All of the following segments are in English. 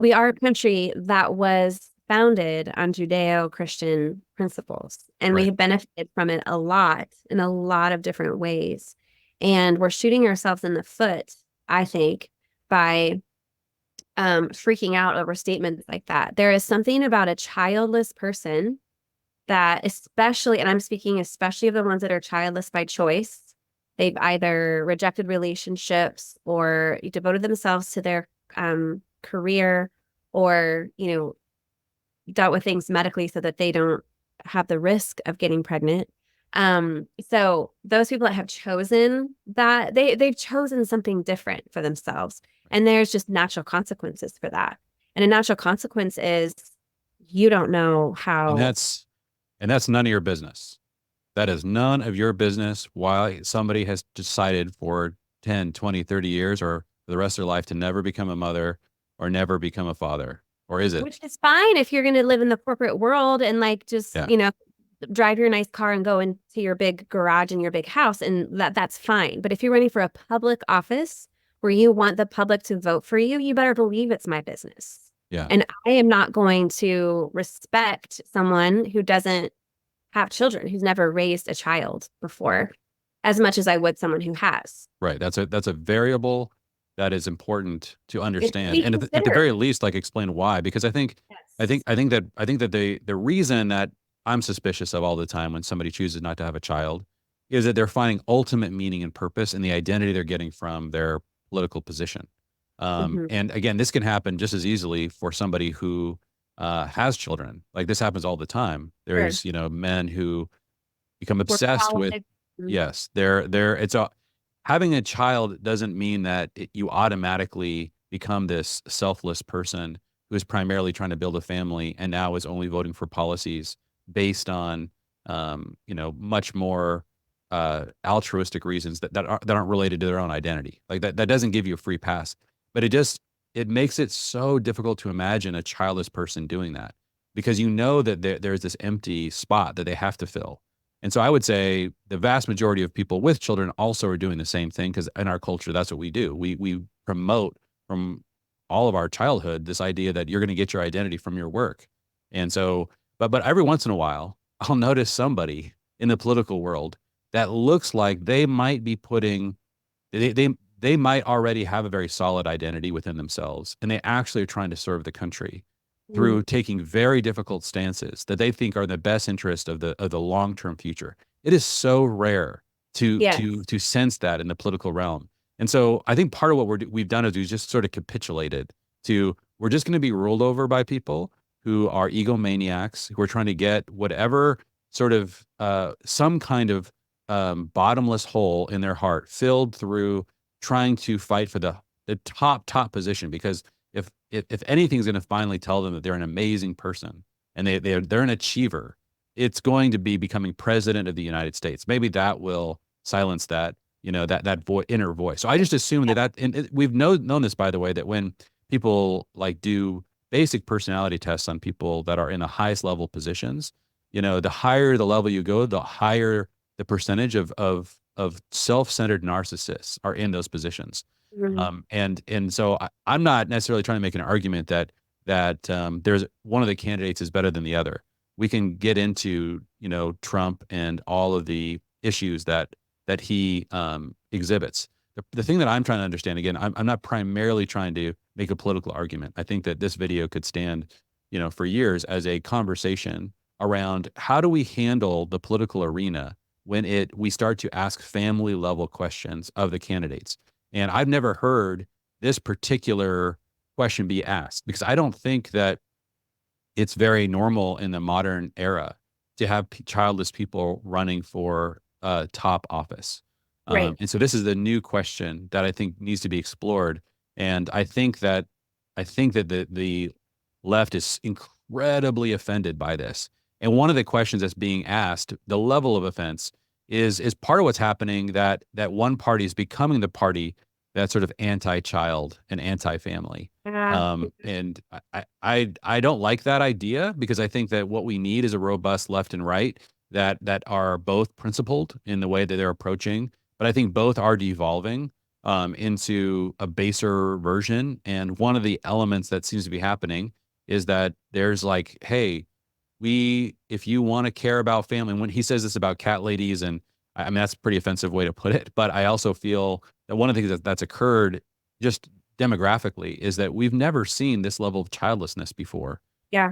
we are a country that was founded on Judeo-Christian principles, and we Right. have benefited from it a lot in a lot of different ways. And we're shooting ourselves in the foot, I think, by freaking out over statements like that. There is something about a childless person that, especially, and I'm speaking especially of the ones that are childless by choice, they've either rejected relationships or devoted themselves to their career, or, dealt with things medically so that they don't have the risk of getting pregnant. So those people that have chosen that, they've chosen something different for themselves. And there's just natural consequences for that. And a natural consequence is you don't know And how. that's none of your business. That is none of your business why somebody has decided for 10, 20, 30 years or for the rest of their life to never become a mother or never become a father. Or is it? Which is fine if you're going to live in the corporate world and like just, Yeah. drive your nice car and go into your big garage and your big house, and that's fine. But if you're running for a public office where you want the public to vote for you, you better believe it's my business. Yeah. And I am not going to respect someone who doesn't have children, who's never raised a child before, as much as I would someone who has. Right. That's a variable that is important to It's to understand, be and at the considered. very least, like explain why. Because Yes. I think that the reason that I'm suspicious of all the time when somebody chooses not to have a child is that they're finding ultimate meaning and purpose in the identity they're getting from their political position. Hmm. And again, this can happen just as easily for somebody who has children. Like this happens all the time. Sure. There's men who become Work obsessed with. politics. Mhm. Yes, they're it's a having a child doesn't mean that you automatically become this selfless person who is primarily trying to build a family and now is only voting for policies based on much more altruistic reasons that aren't related to their own identity. Like that doesn't give you a free pass, but it makes it so difficult to imagine a childless person doing that because that there's this empty spot that they have to fill. And so I would say the vast majority of people with children also are doing the same thing because in our culture, that's what we do. We promote from all of our childhood this idea that you're going to get your identity from your work. And so, but every once in a while, I'll notice somebody in the political world that looks like they might be putting they might already have a very solid identity within themselves, and they actually are trying to serve the country Mhm. through taking very difficult stances that they think are in the best interest of the long-term future. It is so rare to Yes. to sense that in the political realm. And so I think part of what we've done is we've just sort of capitulated to we're just going to be ruled over by people who are egomaniacs, who are trying to get whatever sort of some kind of bottomless hole in their heart filled through trying to fight for the top position because if anything's going to finally tell them that they're an amazing person and they're an achiever, it's going to be becoming president of the United States. Maybe that will silence that inner voice. So I just assume and we've known this, by the way, that when people like do basic personality tests on people that are in the highest level positions, the higher the level you go, the higher the percentage of self-centered narcissists are in those positions. Mhm. And so I'm not necessarily trying to make an argument that there's one of the candidates is better than the other. We can get into Trump and all of the issues that he exhibits. The thing that I'm trying to understand, again, I'm not primarily trying to make a political argument. I think that this video could stand for years as a conversation around how do we handle the political arena when we start to ask family level questions of the candidates. And I've never heard this particular question be asked because I don't think that it's very normal in the modern era to have childless people running for top office. Right. And so this is the new question that I think needs to be explored. And I think that the left is incredibly offended by this. And one of the questions that's being asked, the level of offense, is part of what's happening that one party is becoming the party that's sort of anti-child and anti-family. Yeah. And I don't like that idea because I think that what we need is a robust left and right that are both principled in the way that they're approaching, but I think both are devolving into a baser version. And one of the elements that seems to be happening is that there's like, hey, if you want to care about family, when he says this about cat ladies, and I mean, that's a pretty offensive way to put it, but I also feel that one of the things that's occurred just demographically is that we've never seen this level of childlessness before. Yeah.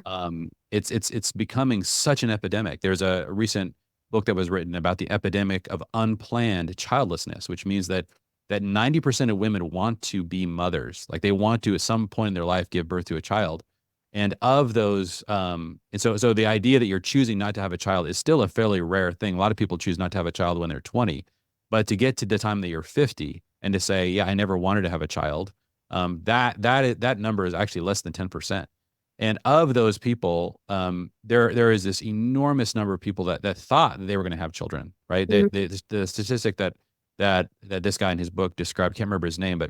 It's becoming such an epidemic. There's a recent book that was written about the epidemic of unplanned childlessness, which means that 90% of women want to be mothers. Like they want to at some point in their life give birth to a child. And of those, and so the idea that you're choosing not to have a child is still a fairly rare thing. A lot of people choose not to have a child when they're 20, but to get to the time that you're 50 and to say, yeah, I never wanted to have a child, that number is actually less than 10%. And of those people, there is this enormous number of people that thought that they were going to have children, right? Mhm. The statistic that this guy in his book described, can't remember his name,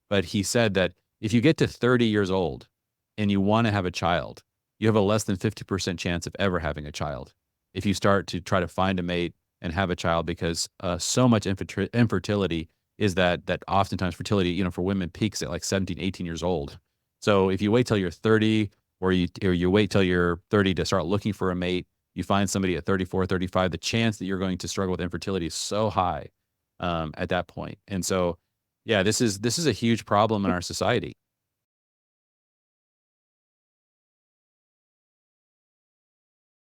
but he said that if you get to 30 years old and you want to have a child, you have a less than 50% chance of ever having a child if you start to try to find a mate and have a child, because so much infertility is that oftentimes fertility, for women peaks at like 17, 18 years old. So if you wait till you're 30, or you wait till you're 30 to start looking for a mate, you find somebody at 34, 35, the chance that you're going to struggle with infertility is so high at that point. And so, yeah, this is a huge problem in our society.